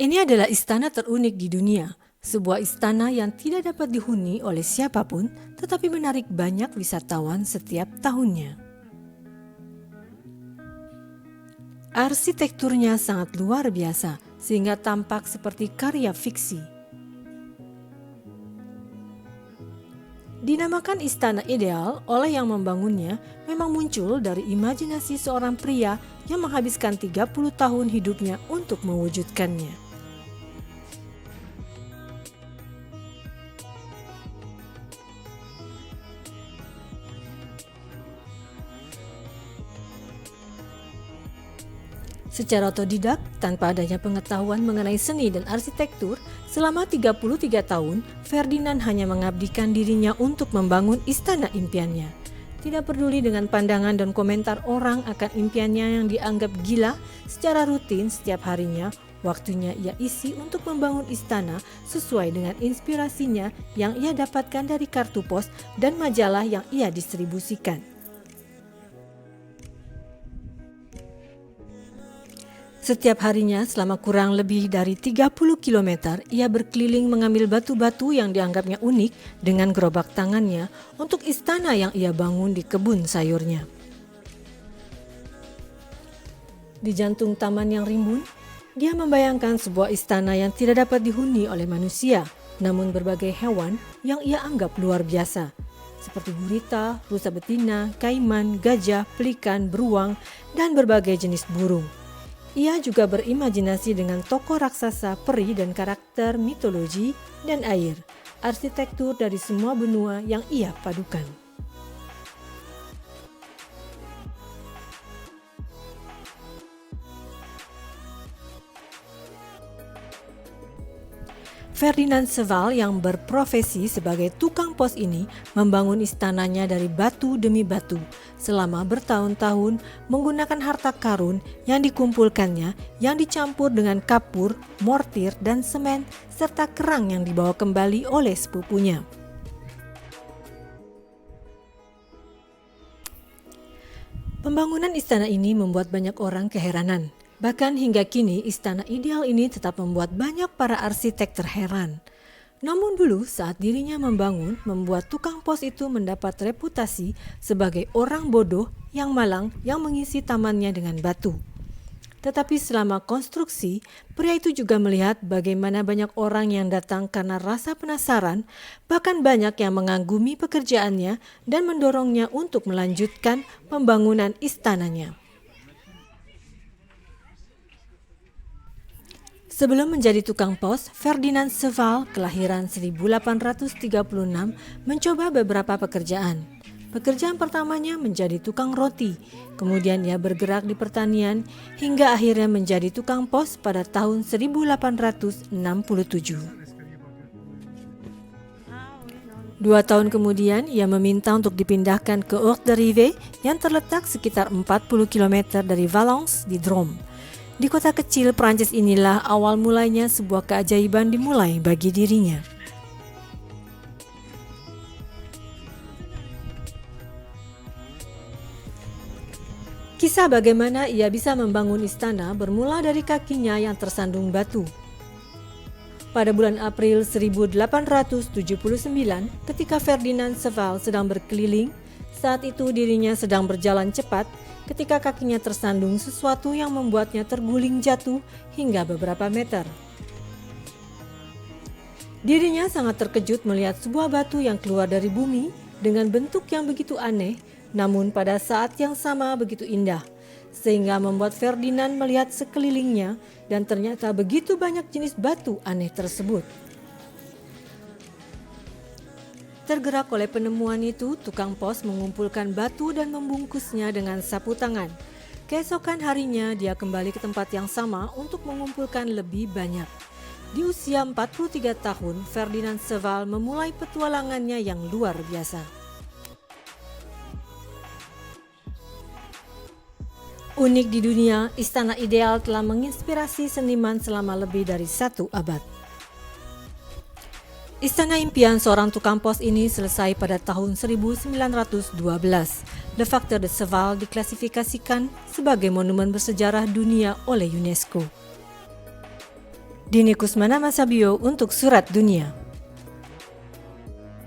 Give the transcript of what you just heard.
Ini adalah istana terunik di dunia, sebuah istana yang tidak dapat dihuni oleh siapapun, tetapi menarik banyak wisatawan setiap tahunnya. Arsitekturnya sangat luar biasa, sehingga tampak seperti karya fiksi. Dinamakan istana ideal oleh yang membangunnya memang muncul dari imajinasi seorang pria yang menghabiskan 30 tahun hidupnya untuk mewujudkannya. Secara otodidak, tanpa adanya pengetahuan mengenai seni dan arsitektur, selama 33 tahun, Ferdinand hanya mengabdikan dirinya untuk membangun istana impiannya. Tidak peduli dengan pandangan dan komentar orang akan impiannya yang dianggap gila, secara rutin setiap harinya, waktunya ia isi untuk membangun istana sesuai dengan inspirasinya yang ia dapatkan dari kartu pos dan majalah yang ia distribusikan. Setiap harinya selama kurang lebih dari 30 km, ia berkeliling mengambil batu-batu yang dianggapnya unik dengan gerobak tangannya untuk istana yang ia bangun di kebun sayurnya. Di jantung taman yang rimbun, dia membayangkan sebuah istana yang tidak dapat dihuni oleh manusia, namun berbagai hewan yang ia anggap luar biasa, seperti gurita, rusa betina, kaiman, gajah, pelikan, beruang, dan berbagai jenis burung. Ia juga berimajinasi dengan tokoh raksasa, peri, dan karakter mitologi dan air, arsitektur dari semua benua yang ia padukan. Ferdinand Sewall yang berprofesi sebagai tukang pos ini membangun istananya dari batu demi batu selama bertahun-tahun menggunakan harta karun yang dikumpulkannya yang dicampur dengan kapur, mortir, dan semen serta kerang yang dibawa kembali oleh sepupunya. Pembangunan istana ini membuat banyak orang keheranan. Bahkan hingga kini istana ideal ini tetap membuat banyak para arsitek terheran. Namun dulu saat dirinya membangun, membuat tukang pos itu mendapat reputasi sebagai orang bodoh yang malang yang mengisi tamannya dengan batu. Tetapi selama konstruksi, pria itu juga melihat bagaimana banyak orang yang datang karena rasa penasaran, bahkan banyak yang mengagumi pekerjaannya dan mendorongnya untuk melanjutkan pembangunan istananya. Sebelum menjadi tukang pos, Ferdinand Sewall kelahiran 1836 mencoba beberapa pekerjaan. Pekerjaan pertamanya menjadi tukang roti, kemudian ia bergerak di pertanian hingga akhirnya menjadi tukang pos pada tahun 1867. 2 tahun kemudian ia meminta untuk dipindahkan ke Haute-de-Rive yang terletak sekitar 40 km dari Valence di Drôme. Di kota kecil Prancis inilah awal mulanya sebuah keajaiban dimulai bagi dirinya. Kisah bagaimana ia bisa membangun istana bermula dari kakinya yang tersandung batu. Pada bulan April 1879, ketika Ferdinand Sewall sedang berkeliling, saat itu dirinya sedang berjalan cepat ketika kakinya tersandung sesuatu yang membuatnya terguling jatuh hingga beberapa meter. Dirinya sangat terkejut melihat sebuah batu yang keluar dari bumi dengan bentuk yang begitu aneh, namun pada saat yang sama begitu indah, sehingga membuat Ferdinand melihat sekelilingnya dan ternyata begitu banyak jenis batu aneh tersebut. Tergerak oleh penemuan itu, tukang pos mengumpulkan batu dan membungkusnya dengan sapu tangan. Keesokan harinya, dia kembali ke tempat yang sama untuk mengumpulkan lebih banyak. Di usia 43 tahun, Ferdinand Sewall memulai petualangannya yang luar biasa. Unik di dunia, istana ideal telah menginspirasi seniman selama lebih dari 1 abad. Istana impian seorang tukang pos ini selesai pada tahun 1912. Le Facteur de Sewall diklasifikasikan sebagai monumen bersejarah dunia oleh UNESCO. Dini Kusmana Masabio untuk Surat Dunia.